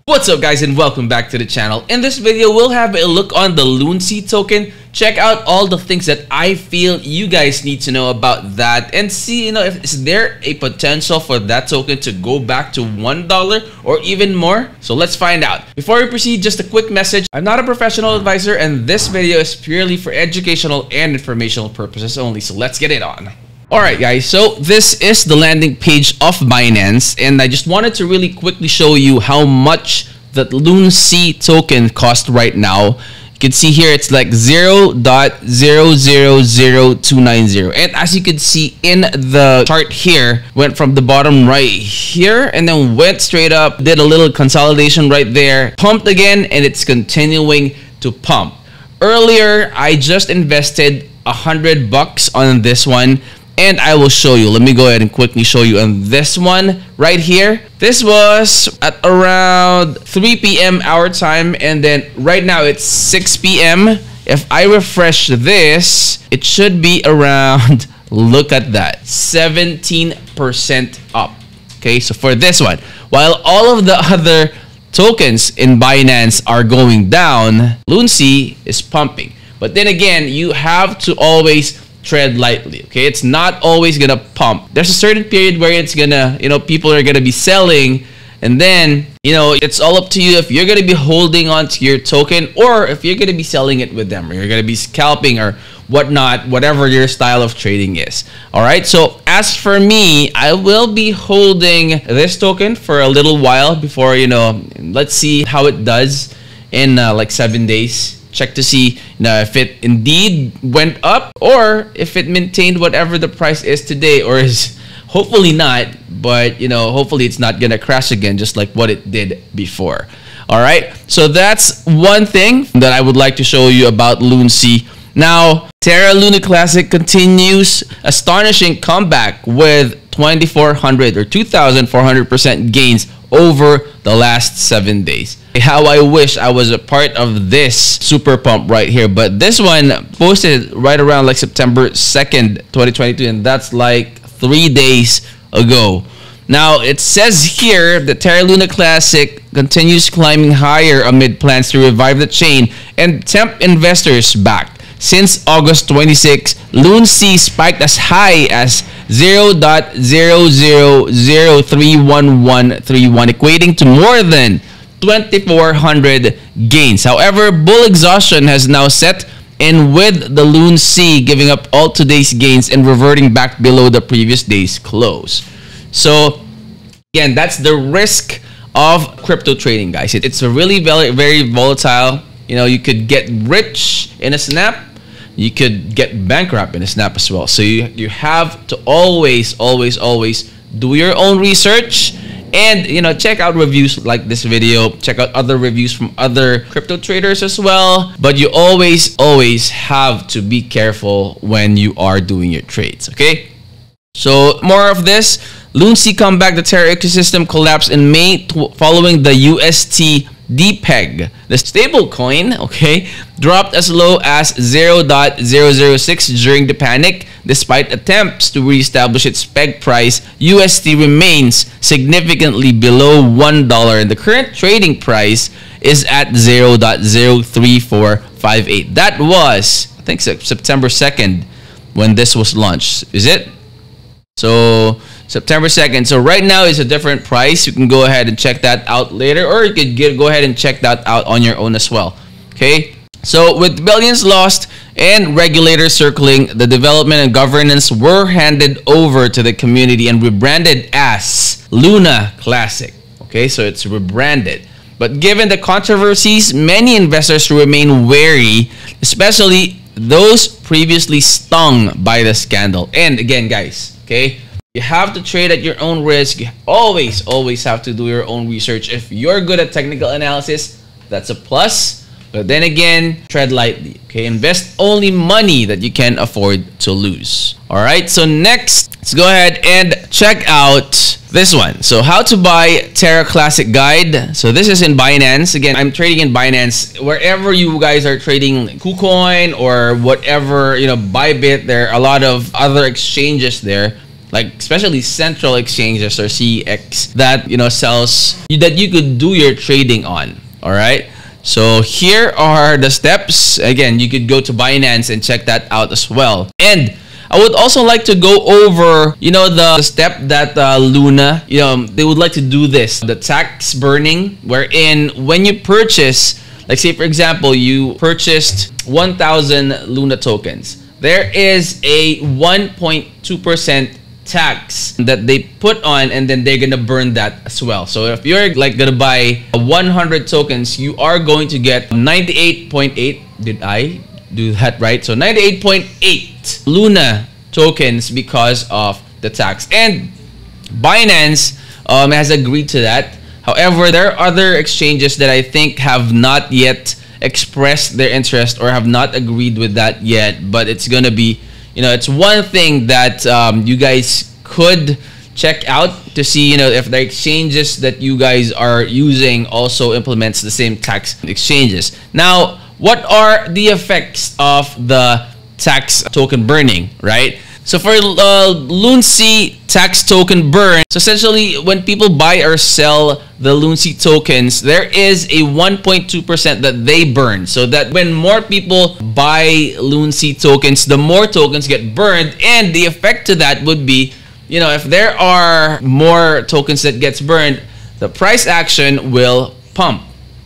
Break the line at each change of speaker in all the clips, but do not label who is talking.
What's up guys, and welcome back to the channel. In this video, we'll have a look on the LUNC token, check out all the things that I feel you guys need to know about that, and see, if is there a potential for that token to go back to $1 or even more. So let's find out. Before we proceed, just a quick message. I'm not a professional advisor, and this video is purely for educational and informational purposes only. So let's get it on. Alright guys, so this is the landing page of Binance, and I just wanted to really quickly show you how much that LUNC token cost right now. You can see here it's like 0.000290, and as you can see in the chart here, went from the bottom right here and then went straight up, did a little consolidation right there, pumped again, and it's continuing to pump. Earlier I just invested $100 on this one, and I will show you. Let me go ahead and quickly show you on this one right here. This was at around 3 p.m. our time, and then right now it's 6 p.m. If I refresh this, it should be around, look at that, 17% up. Okay, so for this one, while all of the other tokens in Binance are going down, LUNC is pumping. But then again, you have to always tread lightly. Okay, it's not always gonna pump. There's a certain period where it's gonna, people are gonna be selling, and then it's all up to you if you're gonna be holding on to your token or if you're gonna be selling it with them, or you're gonna be scalping or whatnot, whatever your style of trading is. All right, so as for me, I will be holding this token for a little while before, let's see how it does in like 7 days. Check to see if it indeed went up or if it maintained whatever the price is today, or is hopefully not, but hopefully it's not gonna crash again just like what it did before. All right, so that's one thing that I would like to show you about LUNC. Now, Terra Luna Classic continues astonishing comeback with 2,400 or 2,400% gains over the last 7 days. How I wish I was a part of this super pump right here, but this one posted right around like September 2nd, 2022, and that's like 3 days ago. Now, it says here that Terra Luna Classic continues climbing higher amid plans to revive the chain and tempt investors back. Since August 26, LUNC spiked as high as 0.00031131, equating to more than 2,400 gains. However, bull exhaustion has now set in, with the LUNC giving up all today's gains and reverting back below the previous day's close. So again, that's the risk of crypto trading, guys. It's a really very volatile. You could get rich in a snap, you could get bankrupt in a snap as well. So you have to always do your own research, and check out reviews like this video, check out other reviews from other crypto traders as well. But you always have to be careful when you are doing your trades. Okay, so more of this. LUNC comeback. The Terra ecosystem collapsed in May following the UST DPEG. The stable coin, dropped as low as 0.006 during the panic. Despite attempts to reestablish its peg price, UST remains significantly below $1, and the current trading price is at 0.03458. That was, I think, September 2nd when this was launched. Is it? So September 2nd. So right now is a different price. You can go ahead and check that out later, or you could go ahead and check that out on your own as well. Okay, so with billions lost and regulators circling, the development and governance were handed over to the community and rebranded as Luna Classic. Okay, so it's rebranded. But given the controversies, many investors remain wary, especially those previously stung by the scandal. And again, guys, you have to trade at your own risk. You always have to do your own research. If you're good at technical analysis, that's a plus. But then again, tread lightly. Invest only money that you can afford to lose. All right, so next, let's go ahead and check out this one. So how to buy Terra Classic guide. So this is in Binance. Again, I'm trading in Binance. Wherever you guys are trading Kwon or whatever, Bybit, there are a lot of other exchanges there. like especially central exchanges or CEX that sells that you could do your trading on. All right. So here are the steps. Again, you could go to Binance and check that out as well. And I would also like to go over, the step that Luna, they would like to do this, the tax burning, wherein when you purchase, like say for example, you purchased 1,000 Luna tokens, there is a 1.2% tax that they put on, and then they're gonna burn that as well. So if you're like gonna buy 100 tokens, you are going to get 98.8. Did I do that right? So 98.8 Luna tokens because of the tax, and Binance has agreed to that. However, there are other exchanges that I think have not yet expressed their interest or have not agreed with that yet, but it's gonna be, it's one thing that you guys could check out to see, if the exchanges that you guys are using also implements the same tax exchanges. Now, what are the effects of the tax token burning, right? So for LUNC tax token burn, so essentially when people buy or sell the LUNC tokens, there is a 1.2% that they burn. So that when more people buy LUNC tokens, the more tokens get burned, and the effect to that would be, if there are more tokens that gets burned, the price action will pump,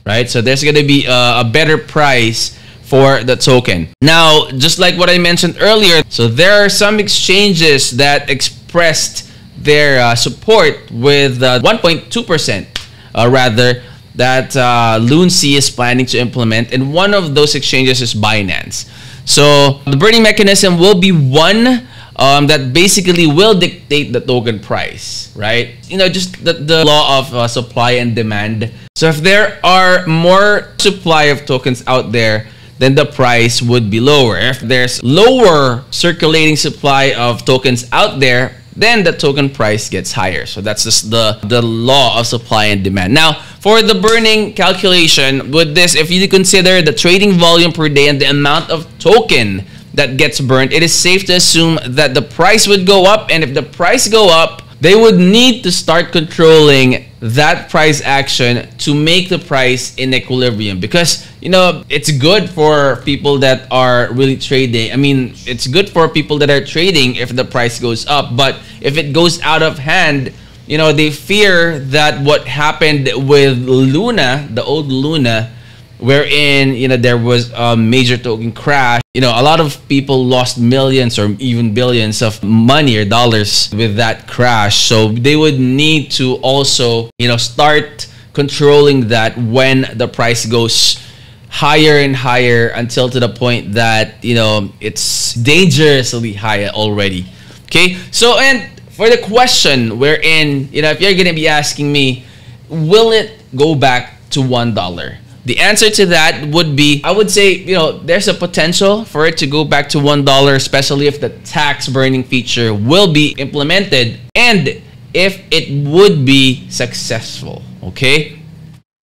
right? So there's going to be a better price for the token. Now, just like what I mentioned earlier, so there are some exchanges that expressed their support with 1.2% rather that LUNC is planning to implement, and one of those exchanges is Binance. So the burning mechanism will be one that basically will dictate the token price, right? Just the law of supply and demand. So if there are more supply of tokens out there, then the price would be lower. If there's lower circulating supply of tokens out there, then the token price gets higher. So that's just the law of supply and demand. Now, for the burning calculation, with this, if you consider the trading volume per day and the amount of token that gets burned, it is safe to assume that the price would go up. And if the price go up, they would need to start controlling that price action to make the price in equilibrium, because it's good for people that are really trading. I mean, it's good for people that are trading if the price goes up, but if it goes out of hand, they fear that what happened with Luna, the old Luna, wherein there was a major token crash. A lot of people lost millions or even billions of money or dollars with that crash. So they would need to also start controlling that when the price goes higher and higher, until to the point that it's dangerously high already. Okay, so and for the question wherein if you're gonna be asking me, will it go back to $1? The answer to that would be, I would say, there's a potential for it to go back to $1, especially if the tax burning feature will be implemented and if it would be successful. Okay.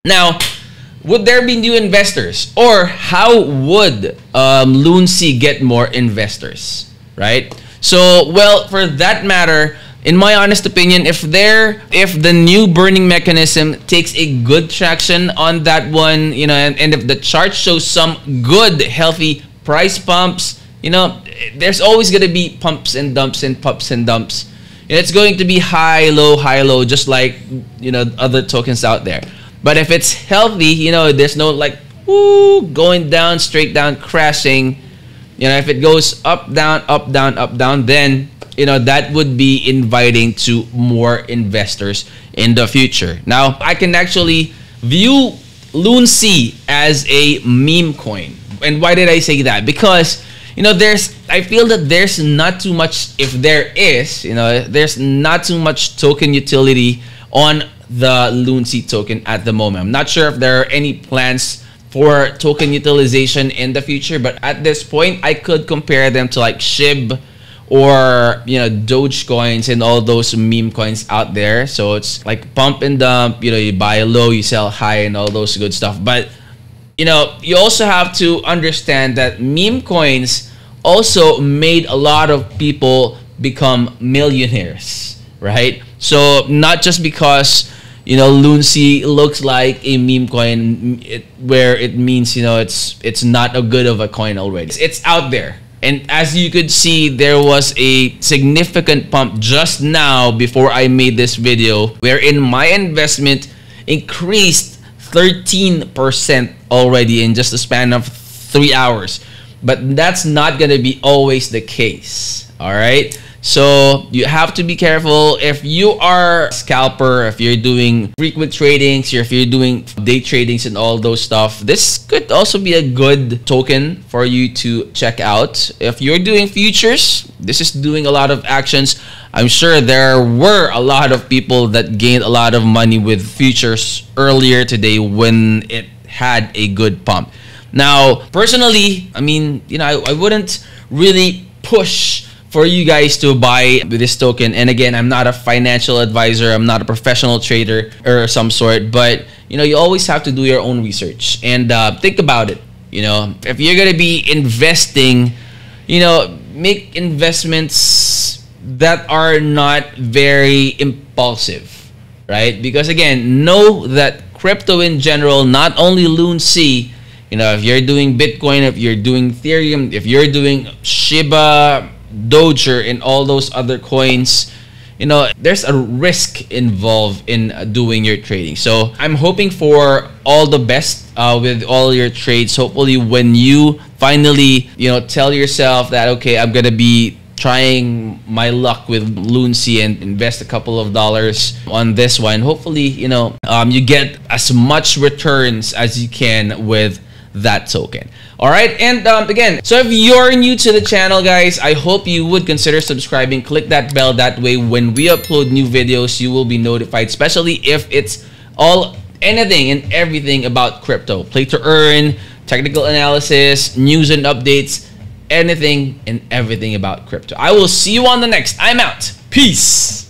Now, would there be new investors, or how would LUNC get more investors, right? So, well, for that matter, in my honest opinion, if the new burning mechanism takes a good traction on that one, and if the chart shows some good, healthy price pumps, there's always going to be pumps and dumps and pumps and dumps. It's going to be high, low, just like, other tokens out there. But if it's healthy, there's no like, going down, straight down, crashing. If it goes up, down, up, down, up, down, then that would be inviting to more investors in the future. Now, I can actually view LUNC as a meme coin. And why did I say that? Because, I feel that there's not too much, if there is, there's not too much token utility on the LUNC token at the moment. I'm not sure if there are any plans for token utilization in the future, but at this point, I could compare them to like SHIB or Doge coins and all those meme coins out there. So it's like pump and dump, you buy low, you sell high, and all those good stuff. But you also have to understand that meme coins also made a lot of people become millionaires, right? So not just because, you know, LUNC looks like a meme coin, where it means, you know, it's not a good of a coin already. It's out there. And as you could see, there was a significant pump just now before I made this video, wherein my investment increased 13% already in just a span of 3 hours. But that's not going to be always the case. All right. So you have to be careful if you are a scalper, if you're doing frequent tradings, or if you're doing day tradings and all those stuff. This could also be a good token for you to check out. If you're doing futures, this is doing a lot of actions. I'm sure there were a lot of people that gained a lot of money with futures earlier today when it had a good pump. Now, personally, I mean, you know, I wouldn't really push for you guys to buy this token. And again, I'm not a financial advisor, I'm not a professional trader or some sort, but you know, you always have to do your own research and think about it. You know, if you're gonna be investing, you know, make investments that are not very impulsive, right? Because again, know that crypto in general, not only LUNC, you know, if you're doing Bitcoin, if you're doing Ethereum, if you're doing Shiba, Doge, and all those other coins, you know, there's a risk involved in doing your trading. So I'm hoping for all the best with all your trades. Hopefully when you finally, you know, tell yourself that, okay, I'm gonna be trying my luck with LUNC and invest a couple of dollars on this one, hopefully, you know, you get as much returns as you can with that token. All right, and again, so if you're new to the channel, guys, I hope you would consider subscribing. Click that bell, that way when we upload new videos you will be notified, especially if it's anything and everything about crypto, play to earn, technical analysis, news and updates, anything and everything about crypto. I will see you on the next. I'm out. Peace.